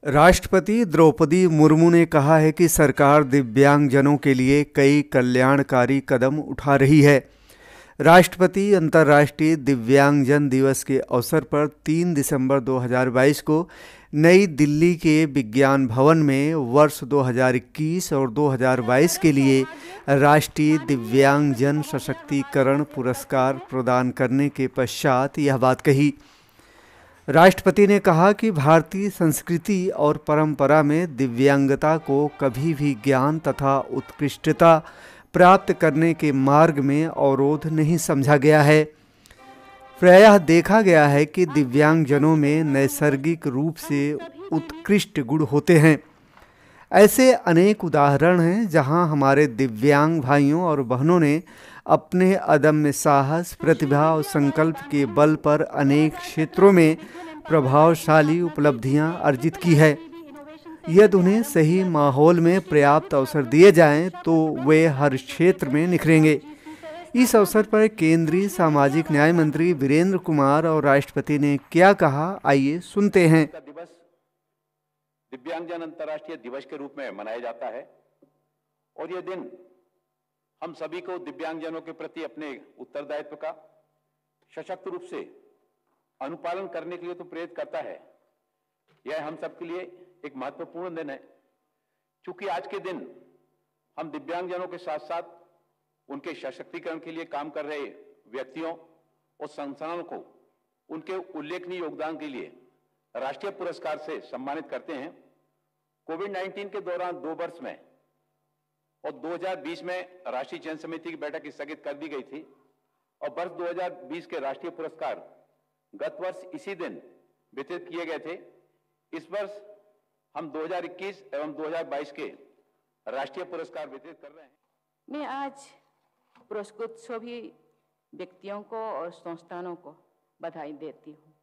राष्ट्रपति द्रौपदी मुर्मू ने कहा है कि सरकार दिव्यांगजनों के लिए कई कल्याणकारी कदम उठा रही है। राष्ट्रपति अंतर्राष्ट्रीय दिव्यांगजन दिवस के अवसर पर 3 दिसंबर 2022 को नई दिल्ली के विज्ञान भवन में वर्ष 2021 और 2022 के लिए राष्ट्रीय दिव्यांगजन सशक्तिकरण पुरस्कार प्रदान करने के पश्चात यह बात कही। राष्ट्रपति ने कहा कि भारतीय संस्कृति और परंपरा में दिव्यांगता को कभी भी ज्ञान तथा उत्कृष्टता प्राप्त करने के मार्ग में अवरोध नहीं समझा गया है। प्रायः देखा गया है कि दिव्यांगजनों में नैसर्गिक रूप से उत्कृष्ट गुण होते हैं। ऐसे अनेक उदाहरण हैं जहां हमारे दिव्यांग भाइयों और बहनों ने अपने अदम्य साहस, प्रतिभा और संकल्प के बल पर अनेक क्षेत्रों में प्रभावशाली उपलब्धियां अर्जित की है। यदि उन्हें सही माहौल में पर्याप्त अवसर दिए जाएं तो वे हर क्षेत्र में निखरेंगे। इस अवसर पर केंद्रीय सामाजिक न्याय मंत्री वीरेंद्र कुमार और राष्ट्रपति ने क्या कहा, आइए सुनते हैं। दिवस दिव्यांगजन अंतर्राष्ट्रीय दिवस के रूप में मनाया जाता है और यह दिन हम सभी को दिव्यांगजनों के प्रति अपने उत्तरदायित्व का सशक्त रूप से अनुपालन करने के लिए तो प्रेरित करता है। यह हम सब के लिए एक महत्वपूर्ण दिन है, क्योंकि आज के दिन हम दिव्यांगजनों के साथ साथ उनके सशक्तिकरण के लिए काम कर रहे व्यक्तियों और संस्थानों को उनके उल्लेखनीय योगदान के लिए राष्ट्रीय पुरस्कार से सम्मानित करते हैं। कोविड-19 के दौरान 2 वर्ष में और 2020 में राष्ट्रीय चयन समिति की बैठक स्थगित कर दी गई थी और वर्ष 2020 के राष्ट्रीय पुरस्कार गत वर्ष इसी दिन वितरित किए गए थे। इस वर्ष हम 2021 एवं 2022 के राष्ट्रीय पुरस्कार वितरित कर रहे हैं। मैं आज पुरस्कृत सभी व्यक्तियों को और संस्थानों को बधाई देती हूँ।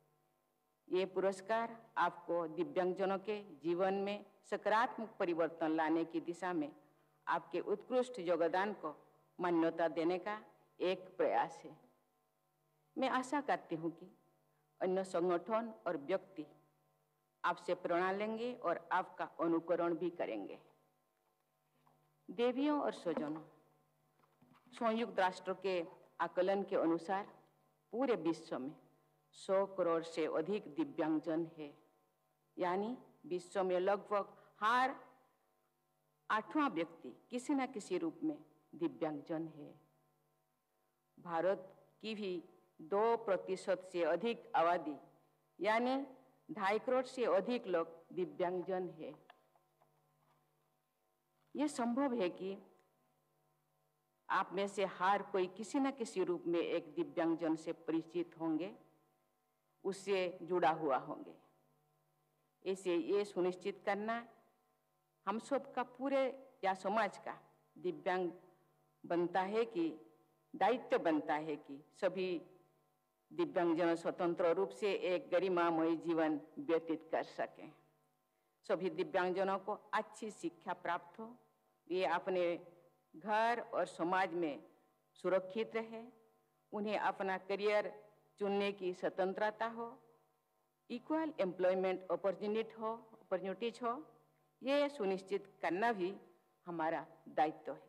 ये पुरस्कार आपको दिव्यांगजनों के जीवन में सकारात्मक परिवर्तन लाने की दिशा में आपके उत्कृष्ट योगदान को मान्यता देने का एक प्रयास है। मैं आशा करती हूँ कि अन्य संगठन और व्यक्ति आपसे प्रेरणा लेंगे और आपका अनुकरण भी करेंगे। देवियों और स्वजनों, संयुक्त राष्ट्र के आकलन के अनुसार पूरे विश्व में 100 करोड़ से अधिक दिव्यांगजन है, यानी विश्व में लगभग हर 8वां व्यक्ति किसी न किसी रूप में दिव्यांगजन है। भारत की भी 2% से अधिक आबादी यानी 2.5 करोड़ से अधिक लोग दिव्यांगजन है। यह संभव है कि आप में से हर कोई किसी न किसी रूप में एक दिव्यांगजन से परिचित होंगे, उससे जुड़ा हुआ होंगे। इसे ये सुनिश्चित करना हम सब का पूरे या समाज का दिव्यांग बनता है कि दायित्व बनता है कि सभी दिव्यांगजन स्वतंत्र रूप से एक गरिमामय जीवन व्यतीत कर सकें। सभी दिव्यांगजनों को अच्छी शिक्षा प्राप्त हो, ये अपने घर और समाज में सुरक्षित रहे, उन्हें अपना करियर चुनने की स्वतंत्रता हो, इक्वल एम्प्लॉयमेंट अपॉर्चुनिटीज हो, ये सुनिश्चित करना भी हमारा दायित्व है।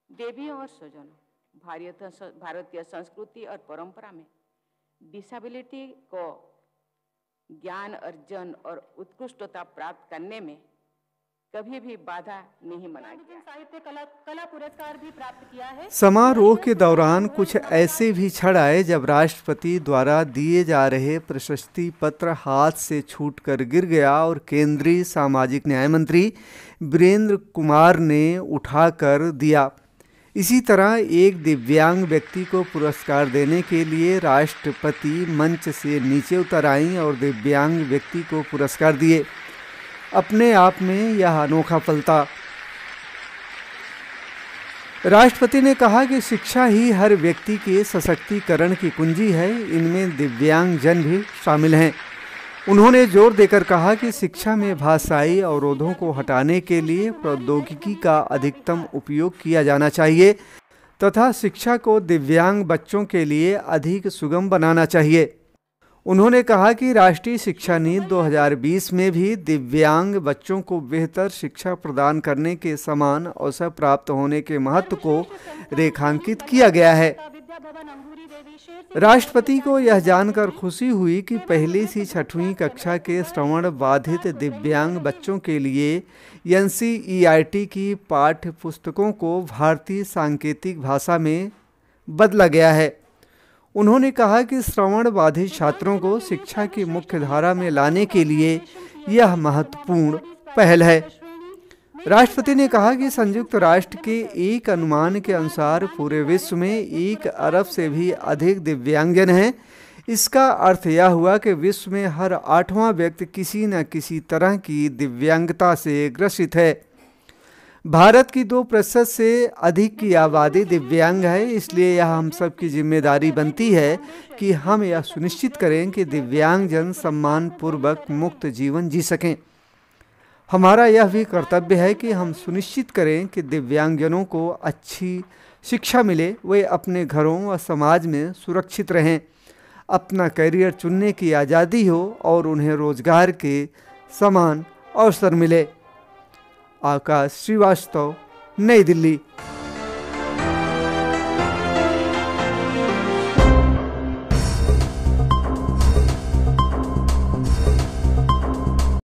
देवियों और स्वजनों, भारतीय संस्कृति और परंपरा में डिसेबिलिटी को ज्ञान अर्जन और उत्कृष्टता प्राप्त करने में कभी भी बाधा नहीं माना गया। साहित्य कला पुरस्कार भी प्राप्त किया है। समारोह के दौरान कुछ ऐसे भी क्षण आए जब राष्ट्रपति द्वारा दिए जा रहे प्रशस्ति पत्र हाथ से छूटकर गिर गया और केंद्रीय सामाजिक न्याय मंत्री वीरेंद्र कुमार ने उठाकर दिया। इसी तरह एक दिव्यांग व्यक्ति को पुरस्कार देने के लिए राष्ट्रपति मंच से नीचे उतर आईं और दिव्यांग व्यक्ति को पुरस्कार दिए। अपने आप में यह अनोखा पल था। राष्ट्रपति ने कहा कि शिक्षा ही हर व्यक्ति के सशक्तिकरण की कुंजी है, इनमें दिव्यांगजन भी शामिल हैं। उन्होंने जोर देकर कहा कि शिक्षा में भाषाई अवरोधों को हटाने के लिए प्रौद्योगिकी का अधिकतम उपयोग किया जाना चाहिए तथा शिक्षा को दिव्यांग बच्चों के लिए अधिक सुगम बनाना चाहिए। उन्होंने कहा कि राष्ट्रीय शिक्षा नीति 2020 में भी दिव्यांग बच्चों को बेहतर शिक्षा प्रदान करने के समान अवसर प्राप्त होने के महत्व को रेखांकित किया गया है। राष्ट्रपति को यह जानकर खुशी हुई कि पहली से 6वीं कक्षा के श्रवण बाधित दिव्यांग बच्चों के लिए NCERT की पाठ्य पुस्तकों को भारतीय सांकेतिक भाषा में बदला गया है। उन्होंने कहा कि श्रवण बाधित छात्रों को शिक्षा की मुख्य धारा में लाने के लिए यह महत्वपूर्ण पहल है। राष्ट्रपति ने कहा कि संयुक्त राष्ट्र के एक अनुमान के अनुसार पूरे विश्व में 1 अरब से भी अधिक दिव्यांगजन हैं। इसका अर्थ यह हुआ कि विश्व में हर 8वां व्यक्ति किसी न किसी तरह की दिव्यांगता से ग्रसित है। भारत की 2% से अधिक की आबादी दिव्यांग है, इसलिए यह हम सब की जिम्मेदारी बनती है कि हम यह सुनिश्चित करें कि दिव्यांगजन सम्मानपूर्वक मुक्त जीवन जी सकें। हमारा यह भी कर्तव्य है कि हम सुनिश्चित करें कि दिव्यांगजनों को अच्छी शिक्षा मिले, वे अपने घरों व समाज में सुरक्षित रहें, अपना करियर चुनने की आज़ादी हो और उन्हें रोजगार के समान अवसर मिले। आकाश श्रीवास्तव, नई दिल्ली।